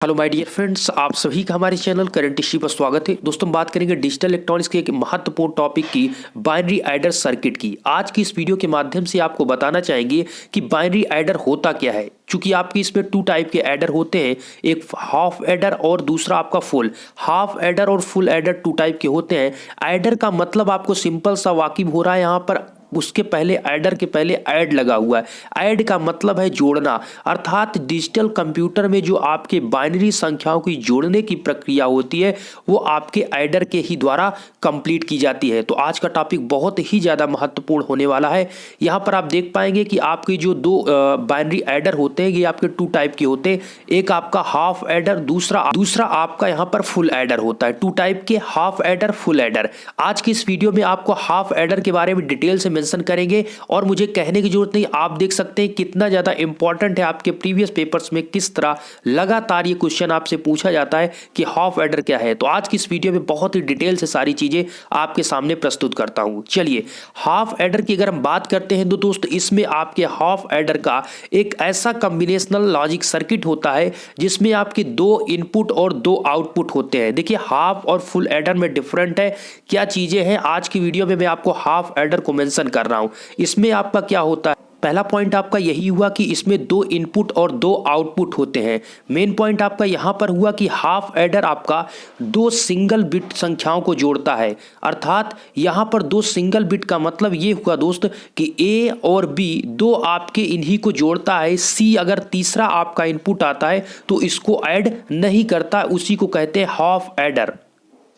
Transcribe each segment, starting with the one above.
Hello my dear friends, आप सभी का हमारे चैनल करंट हिस्ट्री पर स्वागत है। दोस्तों, बात करेंगे डिजिटल इलेक्ट्रॉनिक्स के एक महत्वपूर्ण टॉपिक की, बाइनरी एडर सर्किट की। आज की इस वीडियो के माध्यम से आपको बताना चाहेंगे कि बाइनरी एडर होता क्या है। चूंकि आपके इसमें टू टाइप के एडर होते हैं, एक हाफ एडर और दूसरा आपका फुल। हाफ एडर और फुल एडर टू टाइप के होते हैं। एडर का मतलब आपको सिंपल सा वाकिफ हो रहा है यहाँ पर, उसके पहले एडर के पहले ऐड लगा हुआ है। ऐड का मतलब है जोड़ना, अर्थात डिजिटल कंप्यूटर में जो आपके बाइनरी संख्याओं की जोड़ने की प्रक्रिया होती है वो आपके ऐडर के ही द्वारा कंप्लीट की जाती है। तो आज का टॉपिक बहुत ही ज़्यादा महत्वपूर्ण होने वाला है। यहाँ पर आप देख पाएंगे कि आपके जो दो बाइनरी ऐडर होते हैं ये आपके टू टाइप के होते हैं। एक आपका हाफ ऐडर, दूसरा आपका यहाँ पर फुल ऐडर होता है। टू टाइप के हाफ ऐडर, फुल ऐडर। आज की इस वीडियो में आपको हाफ ऐडर के बारे में डिटेल से मेंशन करेंगे और मुझे कहने की जरूरत नहीं, आप देख सकते हैं कितना ज्यादा इंपॉर्टेंट है। आपके प्रीवियस पेपर्स में किस तरह लगातार ये क्वेश्चन आपसे पूछा जाता है कि हाफ एडर क्या है। तो आज की इस वीडियो में बहुत ही डिटेल से सारी चीजें आपके सामने प्रस्तुत करता हूं। चलिए, हाफ एडर की अगर हम बात करते हैं तो दोस्त इसमें आपके हाफ एडर का एक ऐसा कॉम्बिनेशनल लॉजिक सर्किट होता है जिसमें आपके दो इनपुट और दो आउटपुट होते हैं। देखिए, हाफ और फुल एडर में डिफरेंट है, क्या चीजें हैं आज की वीडियो में मैं आपको हाफ एडर को मेंशन कर रहा हूं। इसमें आपका क्या होता है, पहला पॉइंट आपका यही हुआ कि इसमें दो इनपुट और दो आउटपुट होते हैं। मेन पॉइंट आपका यहां पर हुआ कि हाफ एडर आपका दो सिंगल बिट संख्याओं को जोड़ता है। अर्थात यहां पर दो सिंगल बिट का मतलब ये हुआ दोस्त कि ए और बी दो आपके इन्हीं को जोड़ता है। सी अगर तीसरा आपका इनपुट आता है तो इसको ऐड नहीं करता, उसी को कहते हैं हाफ एडर।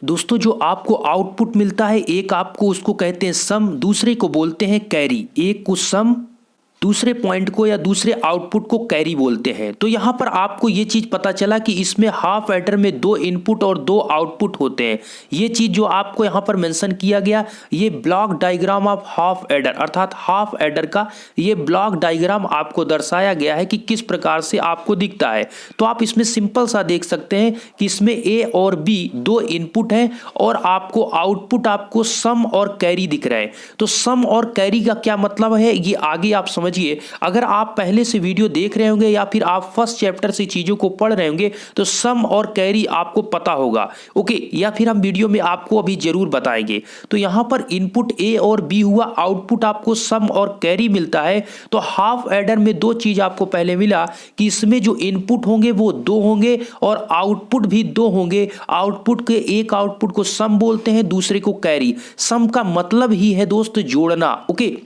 दोस्तों, जो आपको आउटपुट मिलता है, एक आपको उसको कहते हैं सम, दूसरे को बोलते हैं कैरी। एक को सम, दूसरे पॉइंट को या दूसरे आउटपुट को कैरी बोलते हैं। तो यहां पर आपको ये चीज पता चला कि इसमें हाफ एडर में दो इनपुट और दो आउटपुट होते हैं। ये चीज जो आपको यहां पर मेंशन किया गया, ये block diagram of half adder, अर्थात हाफ एडर का ये ब्लॉक डायग्राम आपको दर्शाया गया है कि किस प्रकार से आपको दिखता है। तो आप इसमें सिंपल सा देख सकते हैं कि इसमें ए और बी दो इनपुट है और आपको आउटपुट आपको सम और कैरी दिख रहा है। तो सम और कैरी का क्या मतलब है ये आगे आप समझिए। अगर आप पहले से वीडियो देख रहे होंगे या फिर आप फर्स्ट चैप्टर से चीजों को पढ़ रहे होंगे तो सम और कैरी आपको पता होगा, ओके, या फिर हम वीडियो में आपको अभी जरूर बताएंगे। तो यहां पर इनपुट ए और बी हुआ, आउटपुट आपको सम और कैरी मिलता है। तो हाफ एडर में दो चीज आपको पहले मिला कि इसमें जो इनपुट होंगे वो दो होंगे और आउटपुट भी दो होंगे। आउटपुट के एक आउटपुट को सम बोलते हैं, दूसरे को कैरी। सम का मतलब ही है दोस्त जोड़ना, ओके।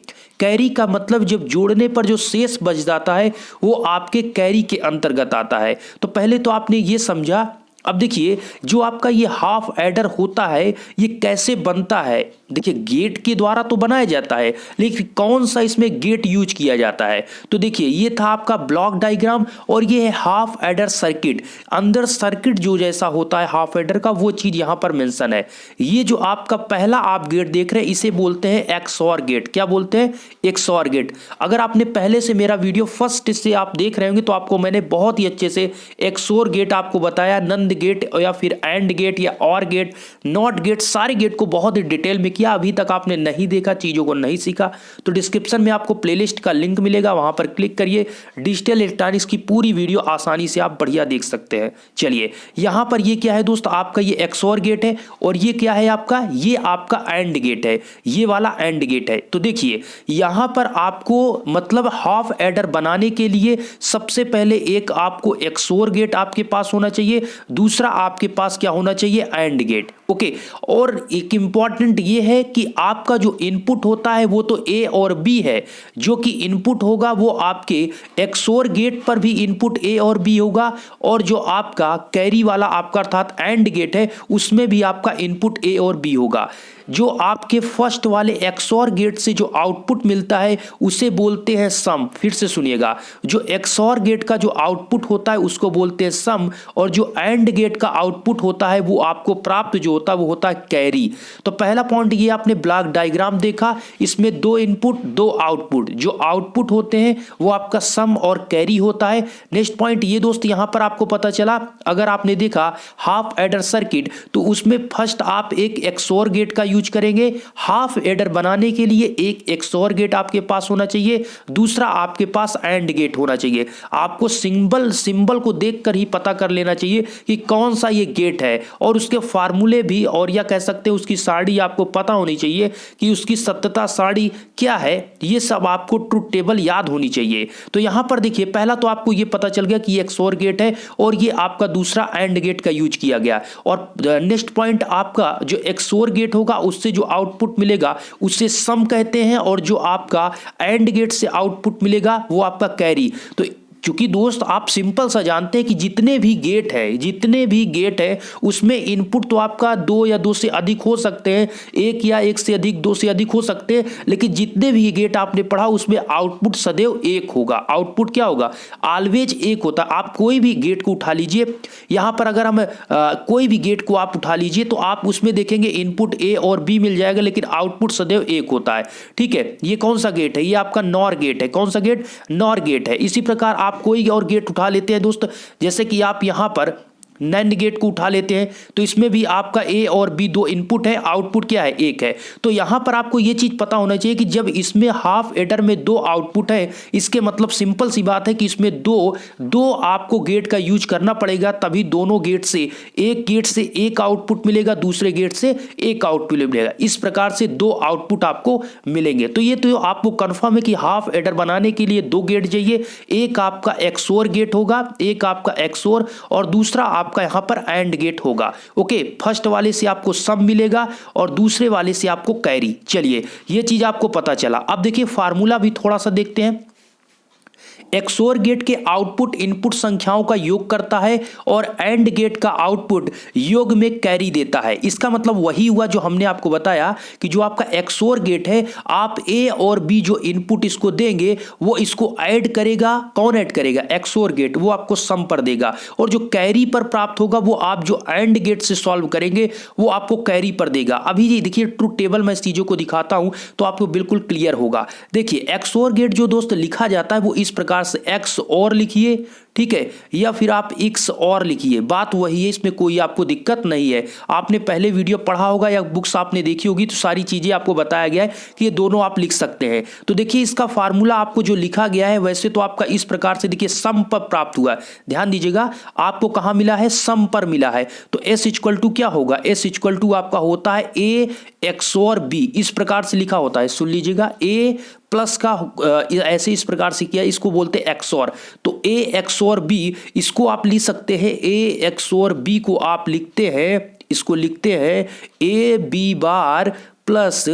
कैरी का मतलब जब जोड़ने पर जो शेष बच जाता है वो आपके कैरी के अंतर्गत आता है। तो पहले तो आपने ये समझा। अब देखिए, जो आपका ये हाफ एडर होता है ये कैसे बनता है। देखिए, गेट के द्वारा तो बनाया जाता है, लेकिन कौन सा इसमें गेट यूज किया जाता है। तो देखिए, ये था आपका ब्लॉक डायग्राम और ये है हाफ एडर सर्किट। अंदर सर्किट जो जैसा होता है हाफ एडर का, वो चीज यहां पर मेंशन है। ये जो आपका पहला आप गेट देख रहे हैं इसे बोलते हैं एक्सओर गेट। क्या बोलते हैं? XOR gate. अगर आपने पहले से मेरा वीडियो फर्स्ट से आप देख रहे होंगे तो आपको मैंने बहुत ही अच्छे से एक्सओर गेट आपको बताया, नंद गेट या फिर एंड गेट या और गेट, नॉट गेट, सारे गेट को बहुत ही डिटेल में किया। अभी तक आपने नहीं देखा, चीजों को नहीं सीखा, तो डिस्क्रिप्शन में आपको प्लेलिस्ट का लिंक मिलेगा, वहां पर क्लिक करिए। डिजिटल इलेक्ट्रॉनिक्स की पूरी वीडियो आसानी से आप बढ़िया देख सकते हैं। चलिए, यहां पर ये क्या है दोस्त, आपका ये एक्सओर गेट है और ये क्या है आपका, ये आपका एंड गेट है, ये वाला एंड गेट है। तो देखिए, यहां पर आपको मतलब हाफ एडर बनाने के लिए सबसे पहले एक आपको एक्सओर गेट आपके पास होना चाहिए, दूसरा आपके पास क्या होना चाहिए, एंड गेट, ओके। और एक इंपॉर्टेंट ये है कि आपका जो इनपुट होता है वो तो ए और बी है, जो कि इनपुट होगा वो आपके एक्सओर गेट पर भी इनपुट ए और बी होगा, और जो आपका कैरी वाला आपका अर्थात एंड गेट है उसमें भी आपका इनपुट ए और बी होगा। जो आपके फर्स्ट वाले एक्सओर गेट से जो आउटपुट मिलता है उसे बोलते हैं सम। फिर से सुनिएगा, जो एक्सओर गेट का जो आउटपुट होता है उसको बोलते हैं सम, और जो एंड गेट का आउटपुट होता है वो आपको प्राप्त जो होता है वो होता है कैरी। तो पहला पॉइंट ये आपने ब्लॉक डायग्राम देखा, इसमें 2 इनपुट 2 आउटपुट, जो आउटपुट होते हैं वो आपका सम और कैरी होता है। नेक्स्ट पॉइंट ये दोस्त यहां पर आपको पता चला, अगर आपने देखा हाफ एडर सर्किट तो उसमें फर्स्ट आप एक एक्सओर गेट का यूज करेंगे। हाफ एडर बनाने के लिए एक एक्सओर गेट आपके पास होना चाहिए, दूसरा आपके पास एंड गेट होना चाहिए। आपको सिंबल को देखकर ही पता कर लेना चाहिए कि कौन सा ये गेट है, और उसके फार्मूले भी, और या कह सकते हैं उसकी साड़ी आपको पता होनी चाहिए कि उसकी सत्यता साड़ी क्या है। ये सब आपको ट्रुथ टेबल याद होनी चाहिए। तो यहां पर देखिए पहला तो आपको ये पता चल गया कि ये एक्सओर गेट है और ये आपका दूसरा एंड गेट का यूज किया गया। और नेक्स्ट पॉइंट आपका जो एक्सओर गेट होगा उससे जो आउटपुट मिलेगा उसे सम कहते हैं, और जो आपका एंड गेट से आउटपुट मिलेगा वो आपका कैरी। तो क्योंकि दोस्त आप सिंपल सा जानते हैं कि जितने भी गेट है उसमें इनपुट तो आपका 2 या 2 से अधिक हो सकते हैं, 1 या 1 से अधिक, 2 से अधिक हो सकते हैं, लेकिन जितने भी गेट आपने पढ़ा उसमें आउटपुट सदैव 1 होगा। आउटपुट क्या होगा? ऑलवेज 1 होता है। आप कोई भी गेट को उठा लीजिए, यहां पर अगर हम कोई भी गेट को आप उठा लीजिए तो आप उसमें देखेंगे इनपुट ए और बी मिल जाएगा, लेकिन आउटपुट सदैव 1 होता है। ठीक है, ये कौन सा गेट है? ये आपका नॉर गेट है। कौन सा गेट? नॉर गेट है। इसी प्रकार आप कोई और गेट उठा लेते हैं दोस्त, जैसे कि आप यहां पर नैंड गेट को उठा लेते हैं तो इसमें भी आपका ए और बी 2 इनपुट है, आउटपुट क्या है? 1 है। तो यहां पर आपको यह चीज पता होना चाहिए कि जब इसमें हाफ एडर में 2 आउटपुट है, इसके मतलब सिंपल सी बात है कि इसमें दो आपको गेट का यूज करना पड़ेगा, तभी दोनों गेट से एक गेट से एक आउटपुट मिलेगा, दूसरे गेट से एक आउटपुट मिलेगा। इस प्रकार से 2 आउटपुट आपको मिलेंगे। तो ये तो आपको कंफर्म है कि हाफ एडर बनाने के लिए 2 गेट चाहिए, एक आपका एक्सओर गेट होगा, एक आपका एक्सओर, और दूसरा आपका यहां पर एंड गेट होगा। ओके, फर्स्ट वाले से आपको सम मिलेगा और दूसरे वाले से आपको कैरी। चलिए, यह चीज आपको पता चला। अब देखिए फार्मूला भी थोड़ा सा देखते हैं। एक्सओर गेट के आउटपुट इनपुट संख्याओं का योग करता है और एंड गेट का आउटपुट योग में कैरी देता है। इसका मतलब वही हुआ जो हमने आपको बताया कि जो आपका एक्सओर गेट है, आप ए और बी जो इनपुट इसको देंगे वो इसको ऐड करेगा। कौन ऐड करेगा? XOR gate. वो आपको सम पर देगा, और जो कैरी पर प्राप्त होगा वो आप जो एंड गेट से सॉल्व करेंगे वो आपको कैरी पर देगा। अभी ये देखिए ट्रुथ टेबल में इस चीजों को दिखाता हूं तो आपको बिल्कुल क्लियर होगा। देखिए एक्सओर गेट जो दोस्त लिखा जाता है वो इस प्रकार से एक्स और लिखिए, ठीक है, या फिर आप एक्स और लिखिए, बात वही है, इसमें कोई आपको दिक्कत नहीं है। आपने पहले वीडियो पढ़ा होगा या बुक्स आपने देखी होगी तो सारी चीजें आपको बताया गया है कि ये दोनों आप लिख सकते हैं। तो देखिए इसका फार्मूला आपको जो लिखा गया है वैसे तो आपका इस प्रकार से देखिए सम पर प्राप्त हुआ है। ध्यान दीजिएगा आपको कहां मिला है? सम पर मिला है। तो एस इक्वल टू क्या होगा? एस इक्वल टू आपका होता है ए एक्सओर बी। इस प्रकार से लिखा होता है, सुन लीजिएगा, ए प्लस का ऐसे इस प्रकार से किया, इसको बोलते हैं एक्सओर। तो ए एक्सओर बी, इसको आप लिख सकते हैं, ए एक्सओर बी को आप लिखते हैं, इसको लिखते हैं A B bar plus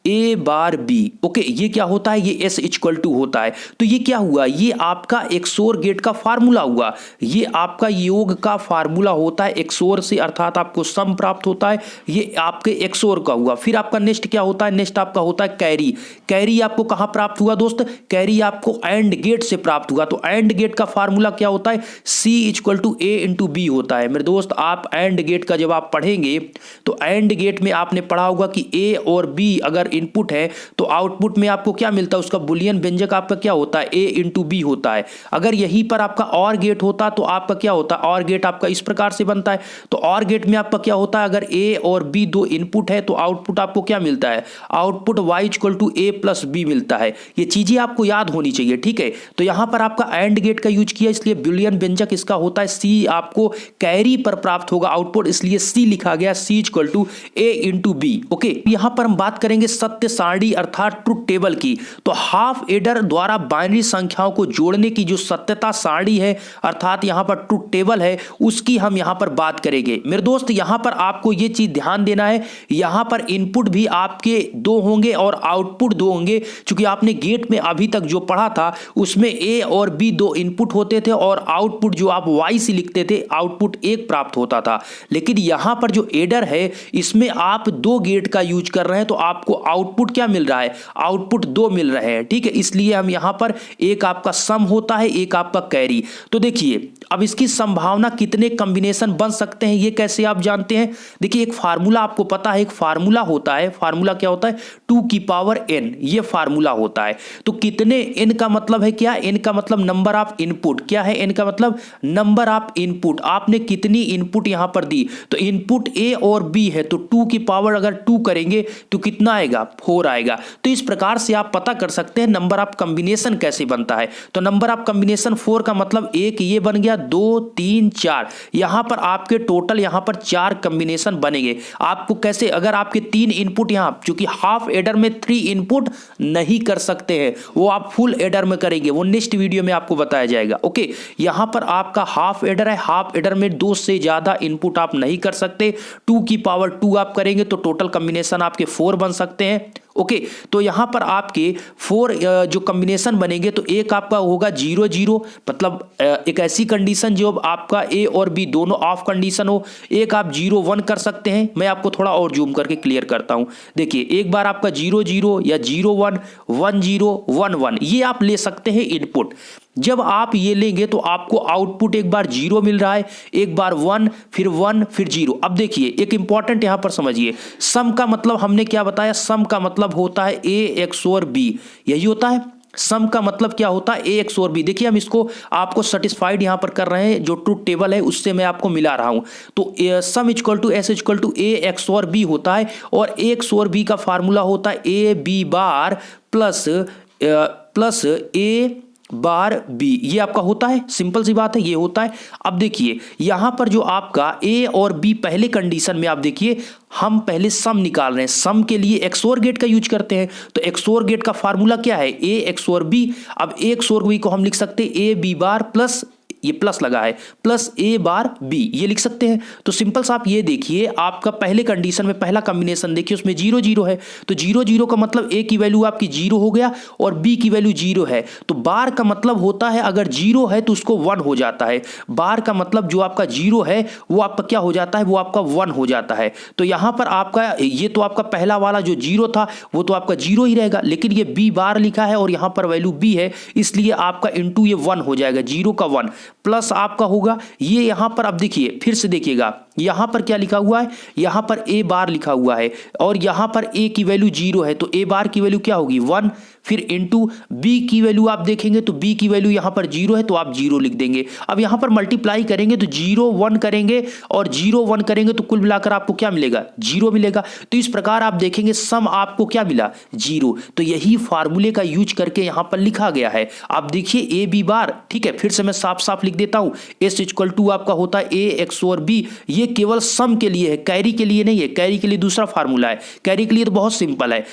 A bar B. Okay, ये क्या होता है? ये एस इक्वल टू होता है। तो ये क्या हुआ? ये आपका एक्सओर गेट का फार्मूला हुआ, ये आपका योग का फार्मूला होता है एक्सओर से, अर्थात आपको सम प्राप्त होता है, ये आपके एक्सओर का हुआ। फिर आपका नेक्स्ट क्या होता है? नेक्स्ट आपका होता है कैरी। कैरी आपको कहां प्राप्त हुआ दोस्त? कैरी आपको एंड गेट से प्राप्त हुआ। तो एंड गेट का फार्मूला क्या होता है? C equal to A into B होता है। मेरे दोस्त आप एंड गेट का जब आप पढ़ेंगे तो एंड गेट में आपने पढ़ा होगा कि ए और बी अगर इनपुट है तो आउटपुट में आपको क्या मिलता है? उसका बुलियन व्यंजक आपका क्या होता है? ए इंटू बी होता है। अगर यहीं पर आपका और गेट होता तो आपका क्या होता? और गेट आपका इस प्रकार से बनता है। तो और गेट में आपका क्या होता है? अगर ए और बी 2 इनपुट है तो आउटपुट आपको क्या मिलता है? Output Y equal to A plus B मिलता है। ये चीजें आपको याद होनी चाहिए, ठीक है। तो यहां पर आपका एंड गेट का यूज किया, इसलिए बुलियन व्यंजक इसका होता है सी, आपको कैरी पर प्राप्त होगा आउटपुट, इसलिए सी लिखा गया, C equal to A into B. Okay, यहां पर हम बात करेंगे सत्य सारणी अर्थात ट्रुथ टेबल की। तो हाफ एडर द्वारा बाइनरी संख्याओं को जोड़ने की जो सत्यता सारणी है अर्थात यहां पर ट्रुथ टेबल है, उसकी हम यहां पर बात करेंगे। मेरे दोस्त यहां पर आपको यह चीज ध्यान देना है, यहां पर इनपुट भी आपके 2 होंगे और आउटपुट 2 होंगे, क्योंकि आपने गेट में अभी तक जो पढ़ा था उसमें ए और बी 2 इनपुट होते थे और आउटपुट जो आप वाई से लिखते थे आउटपुट 1 प्राप्त होता था। लेकिन यहां पर जो एडर है इसमें आप 2 गेट का यूज कर रहे हैं तो आपको आउटपुट क्या मिल रहा है, आउटपुट 2 मिल रहे हैं, ठीक है। इसलिए हम यहां पर एक आपका सम होता है, एक आपका कैरी। तो देखिए अब इसकी संभावना कितने कॉम्बिनेशन बन सकते हैं ये कैसे आप जानते हैं। देखिए एक फार्मूला आपको पता है, एक फार्मूला होता है, फार्मूला क्या होता है 2 की पावर n, ये फार्मूला होता है। तो कितने n का मतलब है क्या, n का मतलब नंबर ऑफ इनपुट, क्या है n का मतलब नंबर ऑफ इनपुट, आपने कितनी इनपुट यहां पर दी। तो इनपुट a और b है, तो 2 की पावर अगर 2 करेंगे तो कितना आएगा 4 आएगा। तो इस प्रकार से आप पता कर सकते हैं नंबर ऑफ कॉम्बिनेशन कैसे बनता है। तो नंबर ऑफ कॉम्बिनेशन 4 का मतलब एक ये बन गया, 2 3 4, यहां पर आपके टोटल यहां पर 4 कॉम्बिनेशन बनेंगे। आपको कैसे, अगर आपके 3 इनपुट यहां, क्योंकि हाफ एडर में 3 इनपुट नहीं कर सकते हैं, वो आप फुल एडर में करेंगे, वो नेक्स्ट वीडियो में आपको बताया जाएगा। ओके, यहां पर आपका हाफ एडर है, हाफ एडर में 2 से ज्यादा इनपुट आप नहीं कर सकते। 2 की पावर 2 आप करेंगे तो टोटल कॉम्बिनेशन आपके 4 बन सकते हैं। ओके, तो यहां पर आपके 4 जो कॉम्बिनेशन बनेंगे, तो एक आपका होगा 0 0, मतलब एक ऐसी कंडीशन जो आपका ए और बी दोनों ऑफ कंडीशन हो। एक आप 0 1 कर सकते हैं, मैं आपको थोड़ा और जूम करके क्लियर करता हूं। देखिए एक बार आपका 0 0 या 0 1 1 0 1 1 ये आप ले सकते हैं इनपुट। जब आप ये लेंगे तो आपको आउटपुट एक बार 0 मिल रहा है, एक बार 1 फिर 0। अब देखिए एक इंपॉर्टेंट यहां पर समझिए, सम का मतलब हमने क्या बताया, सम का मतलब होता है ए XOR बी, यही होता है। सम का मतलब क्या होता है ए XOR बी। देखिए हम इसको आपको सेटिस्फाइड यहां पर कर रहे हैं, जो ट्रुथ टेबल है उससे मैं आपको मिला रहा हूं। तो sum equal to S equal to A XOR B होता है, और ए XOR बी का फार्मूला होता है A B bar plus A bar B, ये आपका होता है, सिंपल सी बात है, ये होता है। अब देखिए यहां पर जो आपका ए और बी पहले कंडीशन में आप देखिए हम पहले सम निकाल रहे हैं, सम के लिए XOR गेट का यूज करते हैं। तो XOR गेट का फार्मूला क्या है ए XOR बी। अब ए XOR बी को हम लिख सकते हैं ए बी बार प्लस, ये प्लस लगा है, प्लस ए बार बी, ये लिख सकते हैं। तो सिंपल सा आप ये देखिए, आपका पहले कंडीशन में पहला कॉम्बिनेशन देखिए उसमें 0 0 है, तो 0 0 का मतलब ए की वैल्यू आपकी 0 हो गया और बी की वैल्यू 0 है। तो बार का मतलब होता है अगर 0 है तो उसको 1 हो जाता है। बार का मतलब जो आपका 0 है वो आपका क्या हो जाता है, वो आपका 1 हो जाता है। तो यहां पर आपका ये तो आपका पहला वाला जो 0 था वो तो आपका 0 ही रहेगा, लेकिन ये बी बार लिखा है और यहां पर वैल्यू बी है, इसलिए आपका इंटू ये 1 हो जाएगा, 0 का 1 प्लस आपका होगा ये यहां पर। अब देखिए फिर से देखिएगा यहां पर क्या लिखा हुआ है, यहां पर ए बार लिखा हुआ है और यहां पर ए की वैल्यू 0 है, तो ए बार की वैल्यू क्या होगी 1, फिर इंटू बी की वैल्यू आप देखेंगे तो बी की वैल्यू यहां पर 0 है तो आप 0 लिख देंगे। अब यहां पर मल्टीप्लाई करेंगे तो 0 1 करेंगे और 0 1 करेंगे तो कुल मिलाकर आपको क्या मिलेगा 0 मिलेगा। तो इस प्रकार आप देखेंगे सम आपको क्या मिला 0। तो यही फार्मूले का यूज करके यहां पर लिखा गया है। आप देखिए ए बी बार, ठीक है, फिर से मैं साफ साफ लिख देता हूं, एस इक्वल टू आपका होता है ए XOR बी। ये केवल सम के लिए है, कैरी के लिए नहीं है, कैरी के लिए दूसरा फार्मूला है, कैरी के लिए तो बहुत सिंपल है।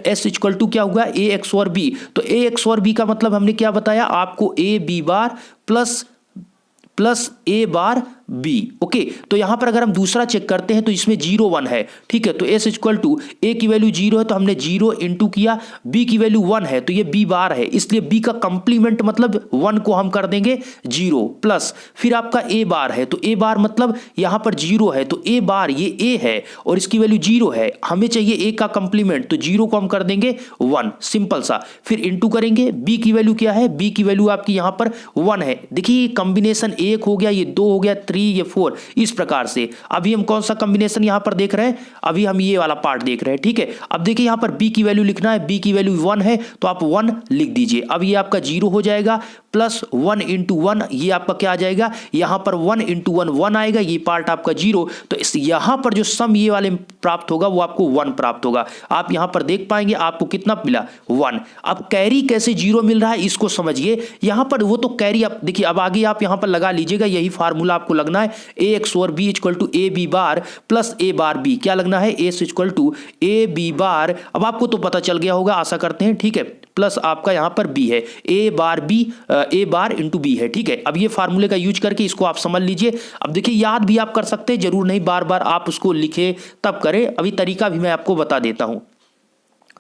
एस इक्वल टू क्या होगा ए XOR बी। तो ए XOR बी का मतलब हमने क्या बताया आपको A B bar plus A bar B. Okay, तो यहां पर अगर हम दूसरा चेक करते हैं तो इसमें 0 1 है, ठीक है, तो एस इक्वल टू ए की वैल्यू 0 है तो हमने 0 इंटू किया, बी की वैल्यू 1 है तो ये बी बार है, इसलिए बी का कंप्लीमेंट मतलब 1 को हम कर देंगे 0 प्लस, फिर आपका ए बार है तो ए बार मतलब यहां पर 0 है तो ए बार ये ए है और इसकी वैल्यू 0 है, हमें चाहिए ए का कंप्लीमेंट तो 0 को हम कर देंगे 1, सिंपल सा। फिर इंटू करेंगे, बी की वैल्यू क्या है, बी की वैल्यू आपकी यहां पर 1 है। देखिए कॉम्बिनेशन 1 हो गया, ये 2 हो गया, 3 ये 4, इस प्रकार से। अभी हम कौन सा कॉम्बिनेशन यहां पर देख रहे हैं, अभी हम ये वाला पार्ट देख रहे हैं, ठीक है। अब देखिए यहां पर b की वैल्यू लिखना है, b की वैल्यू 1 है तो आप 1 लिख दीजिए। अब ये आपका 0 हो जाएगा प्लस 1 इंटू 1, ये आपका क्या आ जाएगा, यहां पर 1 इंटू 1 1 आएगा, ये पार्ट आपका 0। तो इस यहां पर जो सम ये वाले प्राप्त होगा वो आपको 1 प्राप्त होगा। आप यहां पर देख पाएंगे आपको कितना मिला 1। अब कैरी कैसे 0 मिल रहा है इसको समझिए। यहां पर वो तो कैरी आप देखिए, अब आगे आप यहां पर लगा लीजिएगा, यही फार्मूला आपको लगना है A XOR B equal to A B bar plus A bar B. क्या लगना है S equal to A B bar, अब आपको तो पता चल गया होगा आशा करते हैं, ठीक है, प्लस आपका यहां पर बी है, ए बार इंटू बी है, ठीक है। अब ये फार्मूले का यूज करके इसको आप समझ लीजिए। अब देखिए याद भी आप कर सकते हैं, जरूर नहीं बार बार आप उसको लिखे तब करें, अभी तरीका भी मैं आपको बता देता हूं।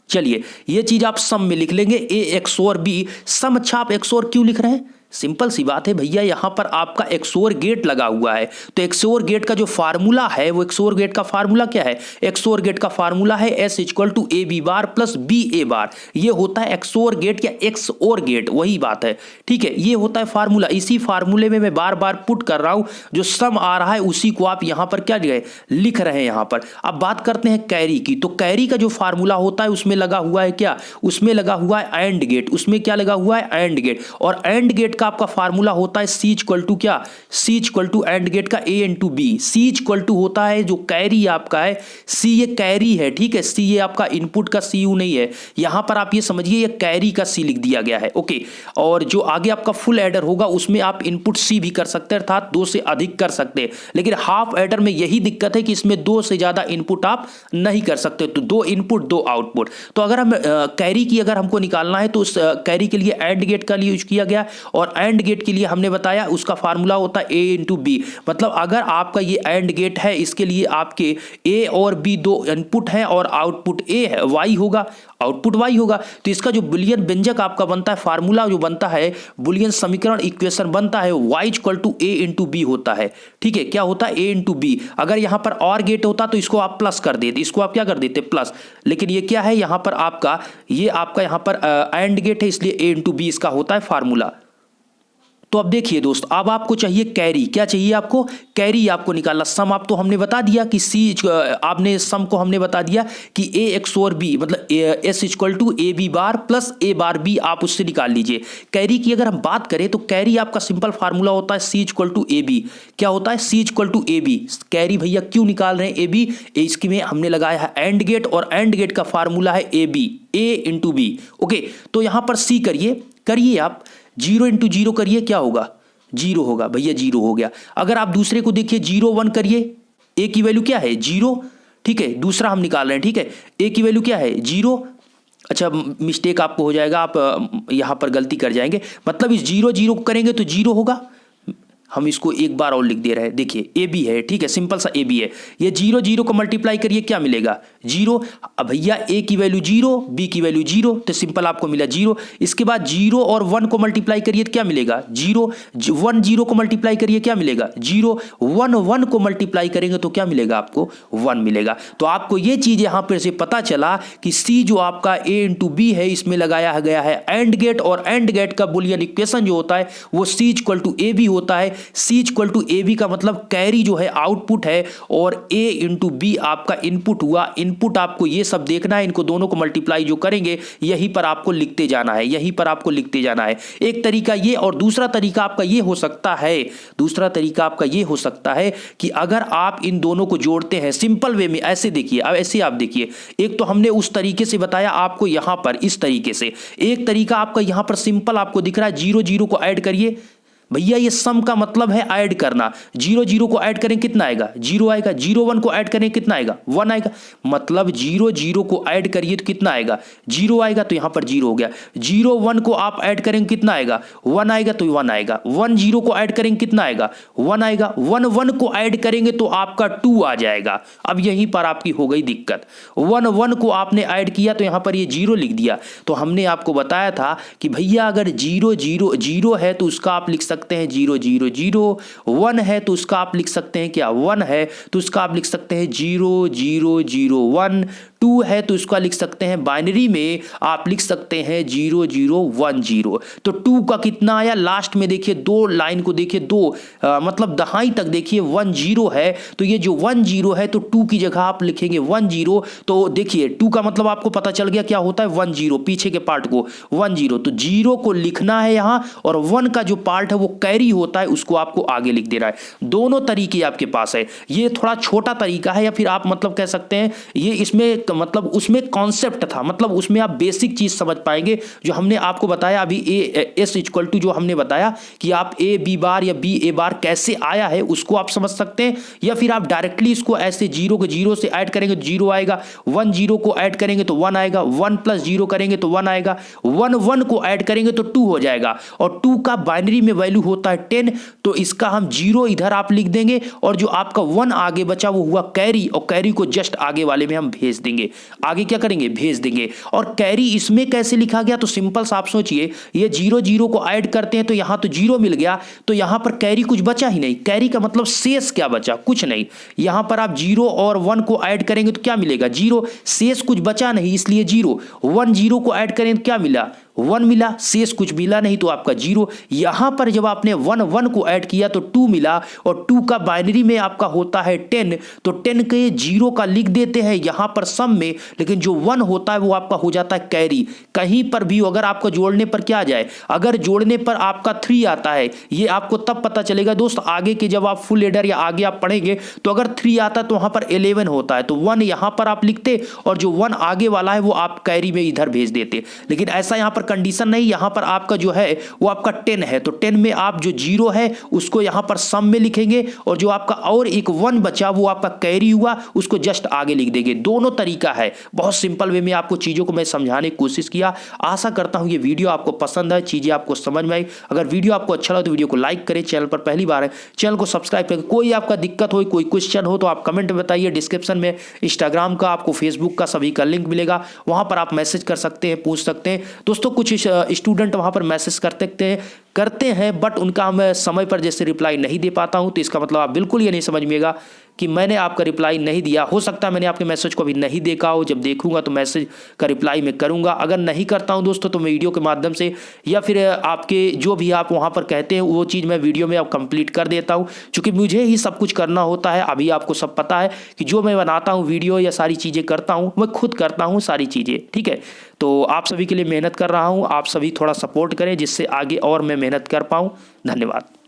चलिए ये चीज आप सम में लिख लेंगे ए XOR बी सम। अच्छा आप XOR क्यों लिख रहे हैं, सिंपल सी बात है भैया, यहाँ पर आपका एक्सोर गेट लगा हुआ है, तो एक्सोर गेट का जो फार्मूला है वो एक्सोर गेट का फार्मूला क्या है? एक्सोर गेट का फार्मूला है S equal to A B bar plus B A bar. ये होता है एक्सोर गेट या एक्स और गेट, वही बात है, ठीक है। ये होता है फार्मूला। इसी फार्मूले में मैं बार बार पुट कर रहा हूं, जो सम आ रहा है उसी को आप यहां पर क्या लिख रहे हैं यहां पर। अब बात करते हैं कैरी की। तो कैरी का जो फार्मूला होता है उसमें लगा हुआ है क्या? उसमें लगा हुआ है एंड गेट। उसमें क्या लगा हुआ है? And gate. और एंड गेट का आपका फार्मूला होता है सी इक्वल टू क्या? C equal to AND gate का A into B. C equal to होता है जो कैरी आपका है, सी ये कैरी है, ठीक है। सी ये आपका इनपुट का सी यू नहीं है, यहां पर आप ये समझिए ये कैरी का सी लिख दिया गया है, ओके। और जो आगे आपका फुल एडर होगा उसमें आप इनपुट सी भी कर सकते हैं, अर्थात 2 से अधिक कर सकते हैं। लेकिन हाफ एडर में यही दिक्कत है कि इसमें 2 से ज्यादा इनपुट आप नहीं कर सकते, तो 2 इनपुट 2 आउटपुट। तो अगर हम कैरी की अगर हमको निकालना है तो उस कैरी के लिए एंड गेट का यूज किया गया, और एंड गेट के लिए हमने बताया उसका फार्मूला होता है ए इंटू बी। मतलब अगर आपका ये एंड गेट है, इसके लिए आपके ए और बी 2 इनपुट है और आउटपुट ए है, वाई होगा, आउटपुट वाई होगा। तो इसका जो बुलियन व्यंजक आपका बनता है, फार्मूला जो बनता है, बुलियन समीकरण इक्वेशन बनता है, Y equal to A into B होता है, ठीक है। क्या होता है? A into B. अगर यहां पर और गेट होता तो इसको आप प्लस कर देते, इसको आप क्या कर देते? प्लस। लेकिन ये क्या है यहां पर आपका, ये आपका यहां पर एंड गेट है, इसलिए ए इंटू बी इसका होता है फार्मूला। तो अब देखिए दोस्त, अब आपको चाहिए कैरी। क्या चाहिए आपको? कैरी आपको निकालना। सम आप तो हमने बता दिया कि सी, आपने सम को हमने बता दिया कि ए एक्स और बी मतलब S equal to A B bar plus A bar B, आप उससे निकाल लीजिए। कैरी की अगर हम बात करें तो कैरी आपका सिंपल फार्मूला होता है C equal to A B. क्या होता है? C equal to A B. Carry भैया क्यों निकाल रहे हैं ए बी? इसकी में हमने लगाया है एंड गेट, और एंड गेट का फार्मूला है A B, A into B, okay. तो यहां पर सी करिए आप, 0 इंटू 0 करिए, क्या होगा? 0 होगा भैया, 0 हो गया। अगर आप दूसरे को देखिए 0 1 करिए, ए की वैल्यू क्या है? 0, ठीक है। दूसरा हम निकाल रहे हैं, ठीक है। ए की वैल्यू क्या है? 0। अच्छा, मिस्टेक आपको हो जाएगा, आप यहां पर गलती कर जाएंगे। मतलब इस 0 0 को करेंगे तो 0 होगा। हम इसको एक बार और लिख दे रहे हैं, देखिए ए बी है, ठीक है, सिंपल सा ए बी है। ये 0 0 को मल्टीप्लाई करिए, क्या मिलेगा? 0। अब भैया ए की वैल्यू 0, बी की वैल्यू 0, तो सिंपल आपको मिला 0। इसके बाद 0 और 1 को मल्टीप्लाई करिए तो क्या मिलेगा? 0। 1 0 को मल्टीप्लाई करिए, क्या मिलेगा? 0। 1 1 को मल्टीप्लाई करेंगे तो क्या मिलेगा आपको? 1 मिलेगा। तो आपको ये चीज यहां पर से पता चला कि सी जो आपका ए इंटू बी है, इसमें लगाया गया है एंड गेट, और एंड गेट का बुलियन इक्वेशन जो होता है वो सी इक्वल टू ए बी होता है। C equal to A B का मतलब कैरी जो है आउटपुट है, और ए इंटू बी आपका इनपुट हुआ। इनपुट आपको ये सब देखना है, इनको दोनों को मल्टीप्लाई जो करेंगे यहीं पर आपको लिखते जाना है, यहीं पर आपको लिखते जाना है। एक तरीका ये, और दूसरा तरीका आपका ये हो सकता है, दूसरा तरीका आपका ये हो सकता है कि अगर आप इन दोनों को जोड़ते हैं सिंपल वे में, ऐसे देखिए, अब ऐसे आप देखिए, एक तो हमने उस तरीके से बताया आपको यहां पर इस तरीके से, एक तरीका आपका यहां पर सिंपल आपको दिख रहा है, 0 0 को ऐड करिए। भैया ये सम का मतलब है ऐड करना। 0 0 को ऐड करें कितना आएगा? 0 आएगा। 0 1 को ऐड करें कितना आएगा? 1 आएगा। मतलब 0 0 को ऐड करिए तो कितना आएगा? 0 आएगा, तो यहां पर 0 हो गया। 0 1 को आप ऐड करेंगे कितना आएगा? 1 आएगा, तो 1 आएगा। 1 0 को ऐड करेंगे कितना आएगा? 1 आएगा। 1 1 को ऐड करेंगे तो आपका 2 आ जाएगा। अब यहीं पर आपकी हो गई दिक्कत। 1 1 को आपने ऐड किया तो यहां पर ये 0 लिख दिया। तो हमने आपको बताया था कि भैया अगर 0 0 0 है तो उसका आप लिख सकते हैं 0 0 0, 1 है तो उसका आप लिख सकते हैं क्या? 1 है तो उसका आप लिख सकते हैं 0 0 0 1, 2 है तो इसका लिख सकते हैं बाइनरी में आप लिख सकते हैं 0 0 1 0। तो 2 का कितना आया? लास्ट में देखिए, 2 लाइन को देखिए, 2 मतलब दहाई तक देखिए 1 0 है, तो ये जो 1 0 है तो 2 की जगह आप लिखेंगे 1 0। तो देखिए 2 का मतलब आपको पता चल गया क्या होता है? 1 0, पीछे के पार्ट को 1 0, तो 0 को लिखना है यहां, और 1 का जो पार्ट है वो कैरी होता है, उसको आपको आगे लिख देना है। दोनों तरीके आपके पास है। ये थोड़ा छोटा तरीका है, या फिर आप मतलब कह सकते हैं ये इसमें मतलब उसमें कॉन्सेप्ट था, मतलब उसमें आप बेसिक चीज समझ पाएंगे जो हमने आपको बताया अभी। ए एस इक्वल टू जो हमने बताया कि आप ए बी बार या बी ए बार कैसे आया है उसको आप समझ सकते हैं, या फिर आप डायरेक्टली इसको ऐसे 0 को 0 से ऐड करेंगे तो 0 आएगा। 1 0 को ऐड करेंगे तो 1 आएगा। 1 + 0 करेंगे तो 1 आएगा। 1 1 को ऐड करेंगे तो 2 हो जाएगा, और 2 का बाइनरी में वैल्यू वैल्यू होता है 10, तो इसका हम 0 इधर आप लिख देंगे और जो आपका 1 आगे बचा वो हुआ कैरी, और कैरी को जस्ट आगे वाले में हम भेज देंगे। आगे क्या करेंगे, भेज देंगे। और कैरी इसमें कैसे लिखा गया, तो सिंपल सा आप सोचिए, ये 0 0 को ऐड करते हैं तो यहां तो 0 मिल गया, तो यहां पर कैरी कुछ बचा ही नहीं। कैरी का मतलब शेष क्या बचा, कुछ नहीं। यहां पर आप 0 और 1 को ऐड करेंगे तो क्या मिलेगा, 0, शेष कुछ बचा नहीं इसलिए 0। 1 0 को ऐड करें तो क्या मिला, 1 मिला, शेष कुछ मिला नहीं तो आपका 0। यहां पर जब आपने 1 1 को ऐड किया तो 2 मिला, और 2 का बाइनरी में आपका होता है 10, तो 10 के 0 का लिख देते हैं यहां पर सम में, लेकिन जो 1 होता है वो आपका हो जाता है कैरी। कहीं पर भी अगर आपको जोड़ने पर क्या आ जाए, अगर जोड़ने पर आपका 3 आता है, ये आपको तब पता चलेगा दोस्त आगे के जब आप फुल एडर या आगे आप पढ़ेंगे, तो अगर 3 आता तो वहां पर 11 होता है, तो 1 यहां पर आप लिखते और जो 1 आगे वाला है वो आप कैरी में इधर भेज देते। लेकिन ऐसा यहां पर कंडीशन नहीं, यहां पर आपका जो है वो आपका 10 है, तो 10 में आप जो 0 है उसको यहां पर सम में लिखेंगे, और जो आपका और एक 1 बचा वो आपका कैरी हुआ, उसको जस्ट आगे लिख देंगे। दोनों तरीका है, बहुत सिंपल वे में आपको चीजों को मैं समझाने की कोशिश किया। आशा करता हूं ये वीडियो आपको पसंद है, चीजें आपको समझ में आई। अगर वीडियो आपको अच्छा लगा तो वीडियो को लाइक करें, चैनल पर पहली बार है चैनल को सब्सक्राइब करें। कोई आपका दिक्कत हो, कोई क्वेश्चन हो तो आप कमेंट में बताइए। डिस्क्रिप्शन में इंस्टाग्राम का, आपको फेसबुक का सभी का लिंक मिलेगा, वहां पर आप मैसेज कर सकते हैं, पूछ सकते हैं। दोस्तों कुछ स्टूडेंट वहां पर मैसेज करते हैं बट उनका मैं समय पर जैसे रिप्लाई नहीं दे पाता हूं, तो इसका मतलब आप बिल्कुल ये नहीं समझिएगा कि मैंने आपका रिप्लाई नहीं दिया। हो सकता है मैंने आपके मैसेज को अभी नहीं देखा हो, जब देखूंगा तो मैसेज का रिप्लाई मैं करूंगा। अगर नहीं करता हूं दोस्तों तो मैं वीडियो के माध्यम से या फिर आपके जो भी आप वहां पर कहते हैं वो चीज़ मैं वीडियो में अब कंप्लीट कर देता हूं, क्योंकि मुझे ही सब कुछ करना होता है। अभी आपको सब पता है कि जो मैं बनाता हूँ वीडियो या सारी चीज़ें करता हूँ मैं खुद करता हूँ सारी चीज़ें, ठीक है। तो आप सभी के लिए मेहनत कर रहा हूँ, आप सभी थोड़ा सपोर्ट करें जिससे आगे और मैं मेहनत कर पाऊँ। धन्यवाद।